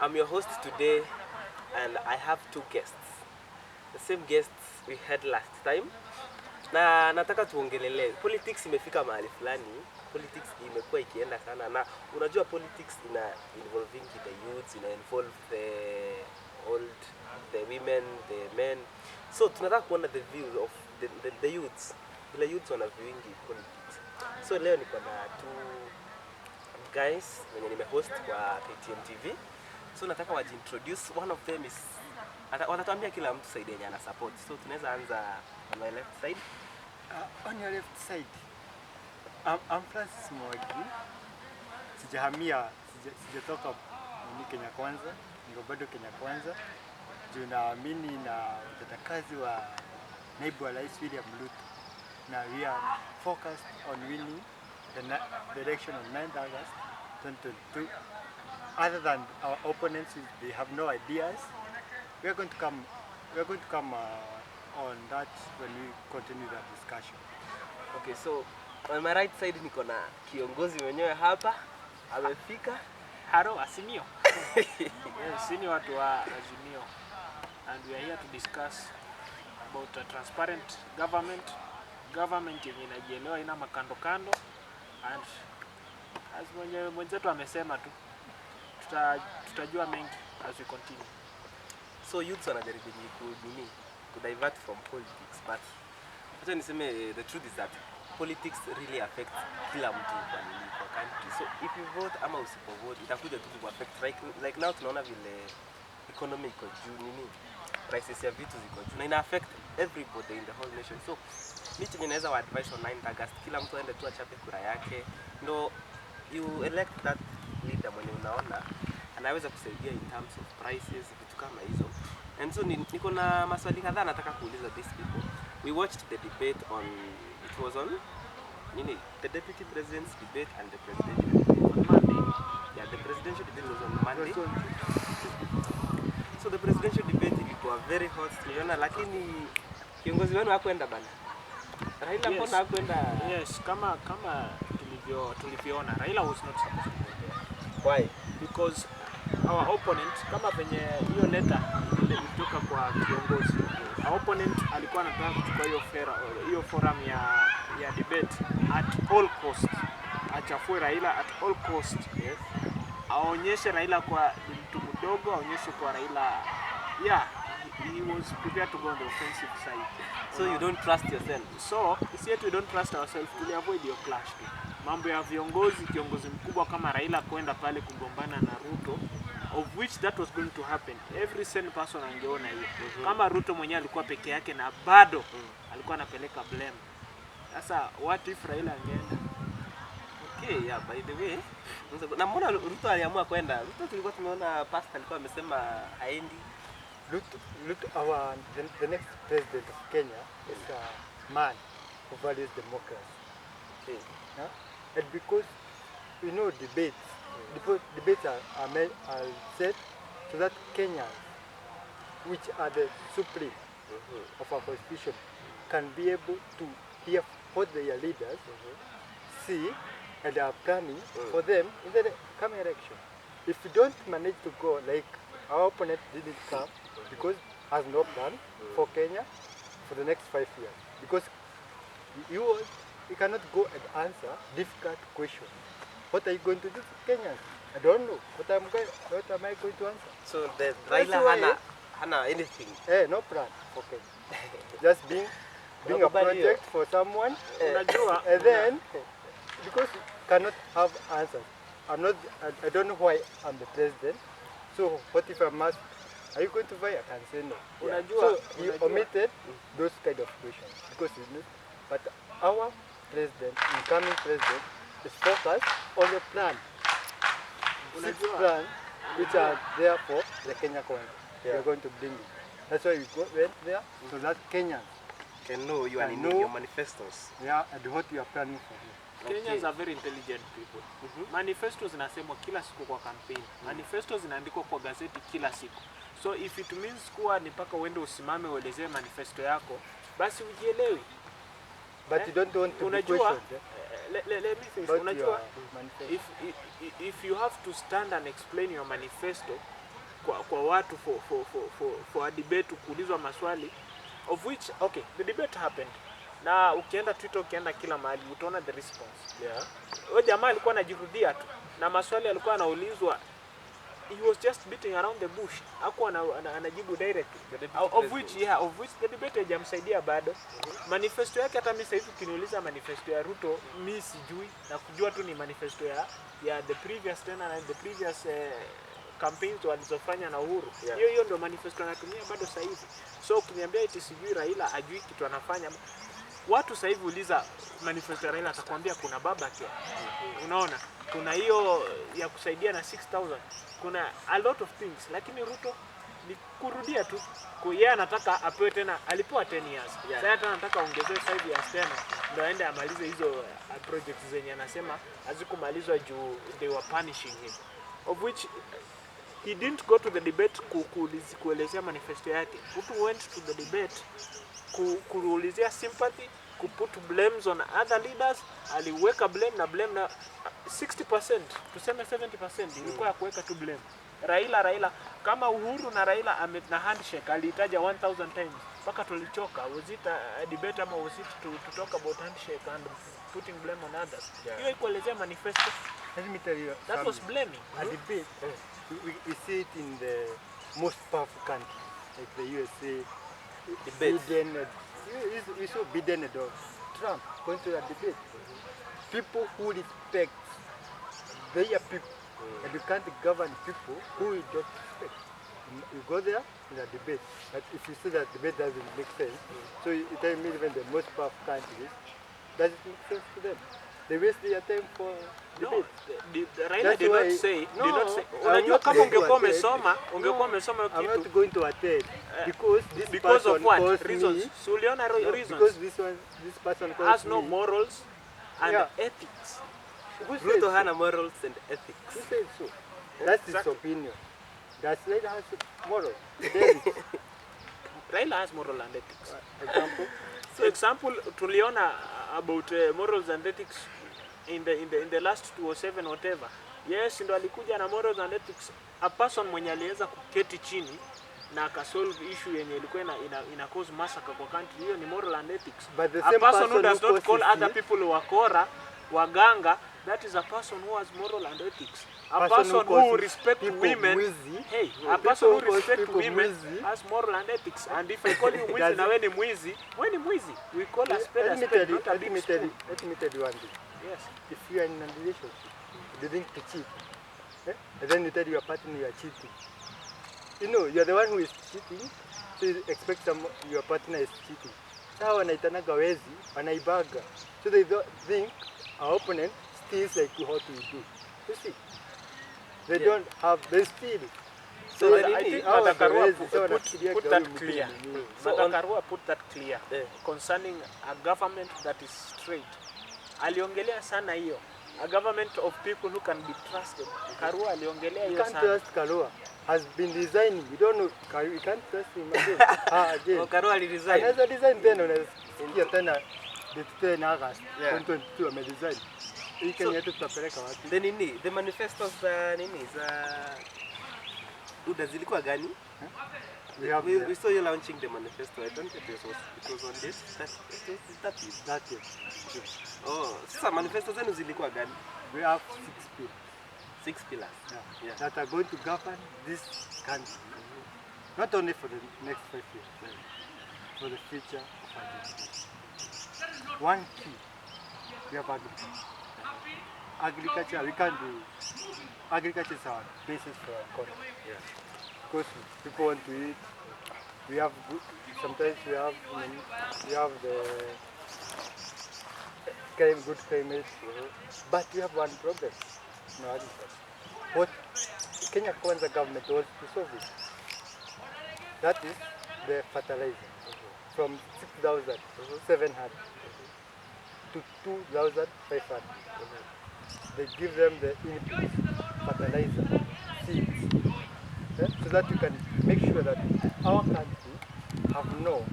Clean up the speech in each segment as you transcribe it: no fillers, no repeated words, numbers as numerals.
I'm your host today, and I have two guests. The same guests we had last time. Na nataka tuongelele politics imefika mahali fulani. Politics imekuwa ikienda sana, na unajua politics ina involving the youths, ina involve the old, the women, the men. So tunataka kuona the views of the youths. Bila youths wana viewing politics. So leo niko na two guys wenye nimehost kwa KTN TV. So nataka wajiintroduce. One of them is watatuambia kila mtu side yenye ana support. So tunaweza anza on my left side. On your left side, I'm Francis Mwangi. Sijatoka Kenya Kwanza, niko bado Kenya Kwanza. Juu naamini na utendakazi wa naibu wa Rais William Ruto. Na we are focused on winning the election on 9th August 2022. Other than our opponents, they have no ideas. We are going to come on that when we continue that discussion. Okay, so on my right side niko na kiongozi mwenyewe hapa amefika. Haro Azimio. Yes, sini watu wa Azimio, and we are here to discuss about a transparent government yenye inajielewa, ina makando kando, and as mwenzetu amesema tu tutajua mengi as we continue. So youths wanajaribu ku divert from politics, but acha niseme the truth is that politics really affects kila mtu kwa country. So if you vote ama usipovote itakuja tu ku affect, like now tunaona vile economy iko juu, prices ya vitu ziko juu, na ina affect everybody in the whole nation. So mimi ninaweza wa advise on 9th August kila mtu aende tu achape kura yake, ndo you elect that leader mwenye unaona anaweza kusaidia in terms of prices, vitu kama hizo. And so niko na maswali kadhaa nataka kuuliza these people. We watched the debate on, it was on the deputy president's debate and the presidential debate on Monday. Yeah, the presidential debate was on Monday. So the presidential debate ilikuwa very hot, tuliona, lakini kiongozi wenu hakwenda bana. Raila mbona hakwenda? Yes, kama tulivyoona, Raila was not supposed to go there. Why? Because our opponent, kama venye hiyo letter ilitoka kwa kiongozi, our opponent alikuwa anataka kuchukua hiyo forum ya debate at all cost. Achafue Raila at all cost. Yes. Aonyeshe Raila kwa mtu mdogo, aonyeshe kwa Raila, yeah, he was prepared to go on the offensive side. So you don't trust yourself. So yet we don't trust ourselves to avoid your clash. Mambo ya kiongozi mkubwa kama Raila kwenda pale kugombana na Ruto, of which that was going to happen. Every sane person angeona hiyo. Kama Ruto mwenyewe alikuwa peke yake na bado alikuwa anapeleka blame. Sasa what if Raila angeenda? Okay, yeah, by the way, na mbona Ruto aliamua kwenda? Ruto tulikuwa tumeona past alikuwa amesema haendi. The next president of Kenya is a man who values democracy. Okay. Yeah? And because debates are set so that Kenyans, which are the supreme of our constitution, can be able to hear what their leaders see and are planning for them in the coming election. If we don't manage to go, like our opponent didn't come because has no plan for Kenya for the next 5 years, because you cannot go and answer difficult questions. What are you going to do to Kenyans? I don't know. What am I going to answer? So the Raila hana anything. No plan for Kenya. Just being a project for someone, and then because you cannot have answers. I don't know why I'm the president. So what if I'm asked, are you going to buy? I can say no. Yeah. So he omitted those kind of questions because but our incoming president, is focused on the plan. 6 plans which are there for the Kenya Kwanza. We are going to bring it. That's why we went there so that Kenyans can know your manifestos. Yeah, and what you are planning for here. Kenyans are very intelligent people. Manifestos zinasemwa kila siku kwa campaign. Manifestos zinaandikwa kwa gazeti kila siku. So if it means kuwa ni paka uende usimame uelezee manifesto yako, basi ujielewi. But you don't want to be questioned. Let me finish. Unajua, if you have to stand and explain your manifesto, kwa watu for a debate, kuulizwa maswali of which okay, the debate happened. Na ukienda Twitter, ukienda kila mahali utaona the response. Yeah. Huyo jamaa alikuwa anajirudia tu na maswali alikuwa anaulizwa, he was just beating around the bush. Hakuwa anajibu directly. Of which the debate hajamsaidia bado. Manifesto yake hata mimi sasa hivi ukiniuliza manifesto ya Ruto mimi sijui, na kujua tu ni manifesto ya the previous tena na the previous campaigns walizofanya na Uhuru. Hiyo ndio manifesto anatumia bado sasa hivi. So ukiniambia eti sijui Raila ajui kitu anafanya, watu sasa hivi uliza manifesto ya Raila atakwambia kuna baba care. Unaona? Kuna hiyo ya kusaidia na 6000. Kuna a lot of things, lakini Ruto ni kurudia tu. Kwa yeye anataka apewe tena, alipewa 10 years. Sasa hata anataka ongezewe 5 years tena ndio aende amalize hizo projects zenye anasema hazikumalizwa juu they were punishing him. Of which he didn't go to the debate kuelezea manifesto yake. Ruto went to the debate kuulizia sympathy, put blames on other leaders. Aliweka blame na 60%, tuseme 70% ilikuwa ya kuweka tu blame. Raila kama Uhuru na Raila na handshake alitaja 1000 times mpaka tulichoka. Was it a debate ama was it to talk about handshake and putting blame on others? Hiyo ikuelezea manifesto. Let me tell you, that was blaming. A debate, we see it in the most powerful countries, like the USA. Biden, we saw Biden and Trump going to a debate. People who respect their people, and you can't govern people who you don't respect. You go there in a debate, but if you see that debate doesn't make sense, so you tell me even the most powerful countries, does it make sense to them? They waste their time for debate. Raila did not say. Unajua kama ungekuwa umesoma I'm not going to attend because this because person of what calls reasons? me, So uliona no, reasons. because this person calls Has no me. morals and Yeah. ethics. Who says Ruto so? hana morals and ethics. Who says so? That's his Exactly. opinion. That's Raila has moral. Then, Raila has moral and ethics. example. So example tuliona about morals and ethics in the last 207 whatever. Yes, ndo alikuja na morals and ethics. A person mwenye aliweza kuketi chini na akasolve issue yenye ilikuwa ina cause massacre kwa country, hiyo ni moral and ethics. But the A same person who does who not call causes other it, people wakora, waganga, that is a person who has moral and ethics. A person who person who calls respect people women, mwizi, hey, people a person who who calls respect people women mwizi, has moral and ethics. And if I call you mwizi na wewe ni mwizi, we call a spade a let me spade, tell you, not a let big me tell spoon. you, let me tell you one thing. Yes. If you are in a relationship, you think to cheat, and then you tell your partner you are cheating. You know, you are the one who is cheating, so you expect your partner is cheating. Sawa wanaitanaga wezi, wanaibaga. So they don't think our opponent steals like what we do. You see? They don't have, they steal. So But then I ini- think Hawa Matakarua wezi, put so wanafikiria that huyu mtu clear. ni nini. So on- Matakarua put that clear concerning a government that is straight. Aliongelea sana hiyo. A government of people who can be trusted. Karua aliongelea You hiyo can't sana. trust Karua. Has been resigning. You don't know. You can't trust him again. Again. Karua aliresign. Anaweza resign tena, unasikia tena date 10 August Yeah. 2022 ameresign. Hii Kenya yetu tutapeleka wapi? The nini? The manifestos za nini? Za UDA zilikuwa gani? We have We saw you launching the manifesto. I don't think it was on this. That is. that year. Oh, sasa manifesto zenu zilikuwa gani? We have 6 people 6 pillars. Yeah. that are going to govern this country. Not only for the next 5 years, for the future of our generation. One key, we have agriculture. Agriculture, we can't do. Agriculture is our basis for our economy. Yeah. Because people want to eat. We have sometimes we have the good climate, but we have one problem. No agriculture. What Kenya Kwanza government wants to solve it. That is the fertilizer from 6,700 to 2,500. They give them the input, fertilizer, seeds, so that you can make sure that our country have no.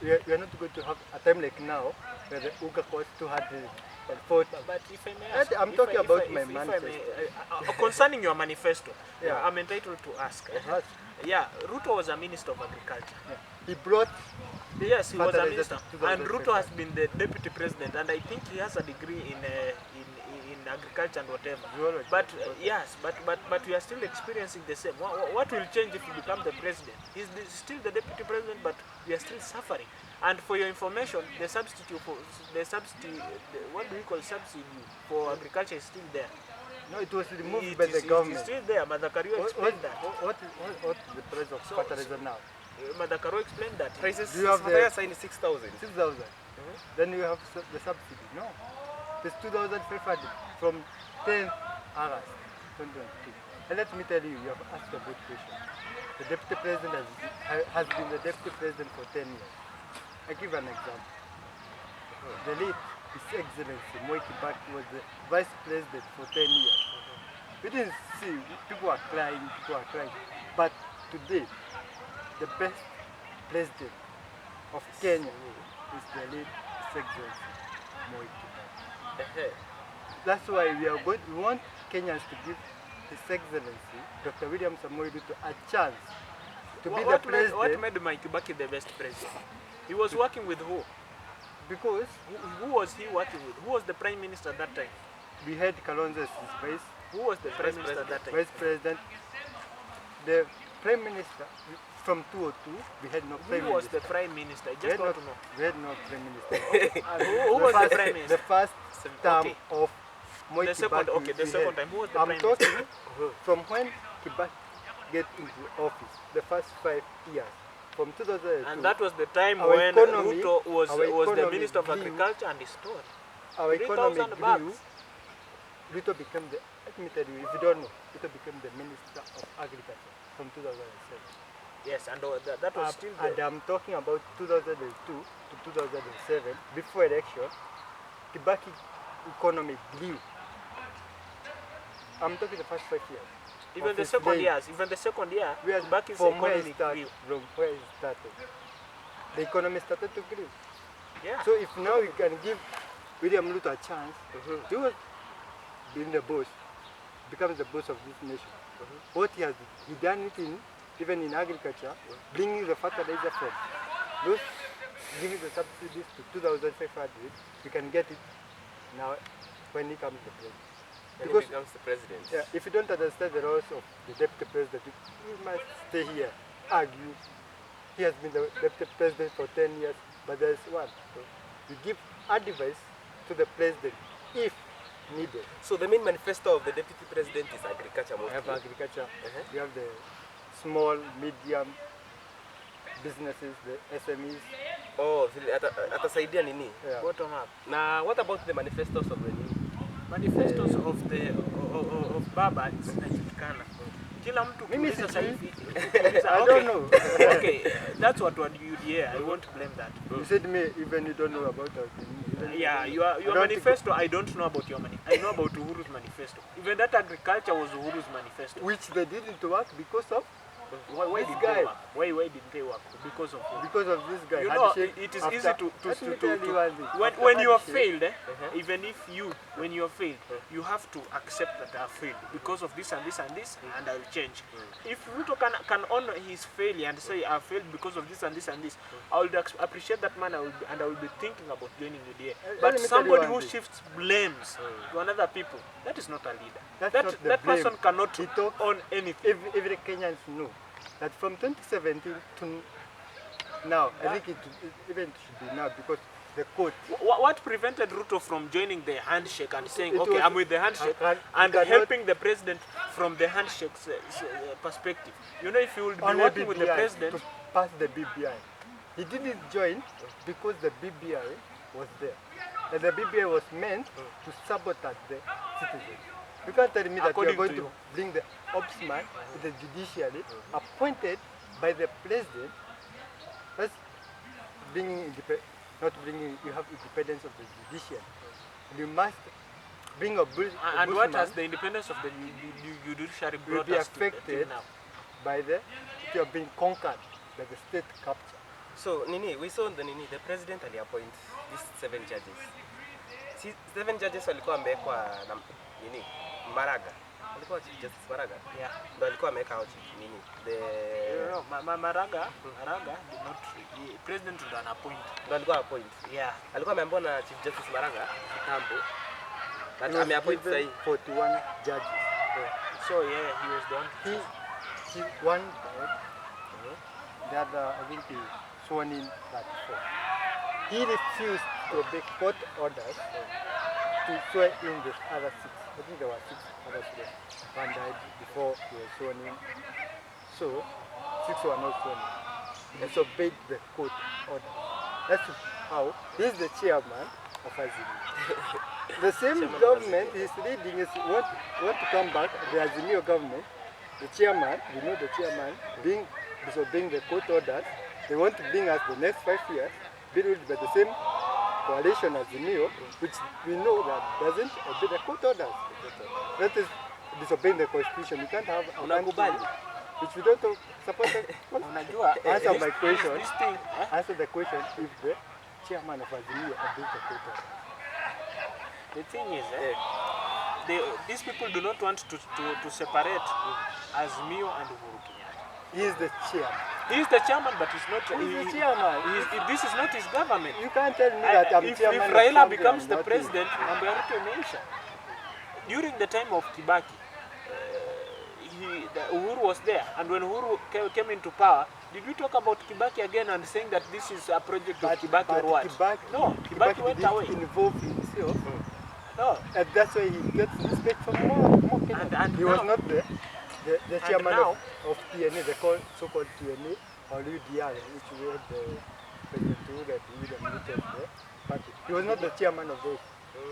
We are not going to have a time like now where the UGA costs 200 and fought. But if I may That- ask, I'm if talking I- if about I- my if I may, manifesto. concerning your manifesto, Yeah. I'm entitled to ask. Yes. Yeah, Ruto was a minister of agriculture. Yeah. He brought Yes, he was a Fertilizer minister, to and 2025. Ruto has been the deputy president, and I think he has a degree in agriculture and whatever. Zoology. But yes, but we are still experiencing the same. What will change if he become the president? Still the deputy president, but we are still suffering. And for your information, the substitute for what do we call subsidy for agriculture is still there. No, it was removed It by is- the It is government. still there. Madakario explained that. What is the price of So- fertilizer now? Madakaro explained that. Prices, Do you have the- Fataya sign 6,000. 6,000. Then you have the subsidy. No. It's 2,500 from 10th August 2022. And let me tell you, you have asked a good question. The deputy president has been the deputy president for 10 years. I give an example. The late His Excellency Moi Kibaki was the vice president for 10 years. We didn't see, people are crying. But today, the best president of Kenya is the late His Excellency Moi Kibaki. That's why we want Kenyans to give His Excellency Dr. William Samoei Ruto a chance to be the What president, made Mike Kibaki the best president? He was working with who? because Who was he working with? Who was the prime minister at that time? we had Kalonzo as his Who was the prime minister at that time? vice president. The prime minister from 2002, we had no prime Who was minister. the prime minister? I We just had want no, to know. we had no prime minister. Who was the prime minister? The first term Okay. of Moi The second, Kibaki. okay, the we second had. time. Who was the I'm prime talking minister? from when Kibaki get into office, the first 5 years, from 2002. And that was the time Our when economy- Ruto was our the economy minister of grew. agriculture and restored. our economy 3,000 grew. bags. Ruto became the, let me tell you, if you don't know, Ruto became the minister of agriculture from 2007. Yes, and that was still And the, I'm talking about 2002 to 2007, before election, Kibaki economy grew. I'm talking the first 5 years. even of the his second reign. years, even the second year, We are Kibaki's from where economy it started, grew. from where it started. The economy started to grow. Yeah. So if now we can give William Ruto a chance, he was being the boss, becomes the boss of this nation. What he done it in, even in agriculture, bringing the fertilizer from those, giving the subsidies to 2,500, we can get it now when he comes to president. When he Because becomes the president. yeah, if you don't understand the roles of the deputy president, you must stay here, argue. He has been the deputy president for 10 years, but there's one. You give advice to the president if needed. So the main manifesto of the deputy president is agriculture We have mostly. agriculture, Uh-huh. we have the small, medium businesses, the SMEs. Oh, vile atasaidia nini? Yeah. Bottom up. Na what about the manifestos of the nini? Manifestos of Baba zinajulikana. Kila mtu Mimi kuuliza sijui. saivi. I don't know. Okay, that's what you hear. I won't blame that. You said me, even you don't know about our thing. Yeah, your I don't manifesto, I don't know about your I know about Uhuru's manifesto. Even that agriculture was Uhuru's manifesto. Which they didn't work because of Why this did guy. they work? Why didn't they work? Because of who? Because of this guy. You know, Handshake it is after- easy to Let me tell you one thing. After when you are handshake- failed, even if when you are failed, you have to accept that I have failed because of this and this and this, and I will change. If Ruto can honor his failure and say I failed because of this and this and this, I will appreciate that man. I will be thinking about joining UDA. Let But me tell you somebody one who thing. shifts blames to another people, that is not a leader. That's that not the that blame. person cannot He talks- own anything. Every Kenyans know that from 2017 to now, I think it should be now because the court. What prevented Ruto from joining the handshake and saying, It okay, was- I'm with the handshake, I and cannot- helping the president from the handshake's perspective? You know, if you would be On working with the BBI president, to pass the BBI. He didn't join because the BBI was there. And the BBI was meant to sabotage the citizens. You can't tell me that you are According going to to you. bring the ombudsman to the judiciary appointed by the president. That's not bringing, you have independence of the judiciary. You must bring a and what has the independence of the judiciary will brought be us to the affected till now? by the, if you are being conquered by the state capture. So Nini, we saw the president ali appoint these 7 judges. si 7 judges walikuwa wamewekwa na nini? Maraga. Alikuwa Chief Justice Maraga. Yeah. Ndio alikuwa ameweka out nini? Maraga did not, the president ndo anaappoint. Ndio alikuwa appoint. Yeah. Alikuwa ameambiwa na Chief Justice Maraga kitambo. He That was ameappoint given sahi. 41 judges. So yeah, he was the one. One died, the other, I think he sworn in 34. He refused to obey court orders to swear in the other 6. I think there were 6 other students. One died before he was sworn in. So, 6 were not sworn in. He disobeyed the court order. That's how he's the chairman of Azimio. The same government is leading is want to come back, the Azimio government. The chairman, we know the chairman, disobeying the court orders. They want to bring us the next 5 years, built by the same coalition as Azimio, which we know that doesn't obey the court orders. That is disobeying the constitution. We can't have a country Unakubali? which we don't support. Unajua, Answer this- my question. This thing, Answer the question if the chairman of Azimio obeys the court orders. the thing is, Eh. these people do not want to separate Azimio and Uhuru Kenyatta. He is the chairman. He is the chairman, but he's not. He's the chairman. This is not his government. You can't tell me that I'm If chairman of Raila something becomes I'm the not president, mambo ya Ruto imeisha. During the time of Kibaki, Uhuru was there, and when Uhuru came into power, did we talk about Kibaki again and saying that this is a project of Kibaki or what? No, Kibaki went didn't away. involve himself, No. and that's why he gets respect from more Kenyans. And He was now- not the chairman now- of TNA, the so-called TNA, or UDR, which we had the President Uhuru and William Ruto of the party. He was not the chairman of those.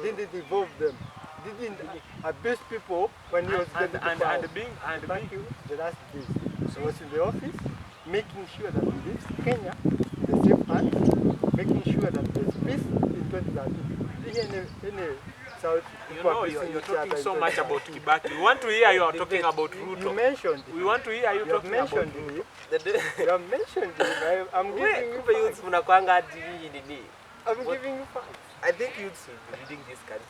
Didn't involve them. Didn't abuse people when he was getting to power. And being Thank you. The last days, he was in the office, making sure that he leaves Kenya in the safe hands, making sure that there's peace in 2030. Any South you people know, are you're facing each talking other so in much 2030. about Kibaki. We want to hear you are talking Debate. about You Ruto. mentioned it. We want to hear you You have talking about mentioned Ruto. it. You have mentioned it. I'm giving you Kumbe youths facts. mnakwanga hadi hii nini? I'm giving you facts. I think youths should be leading this country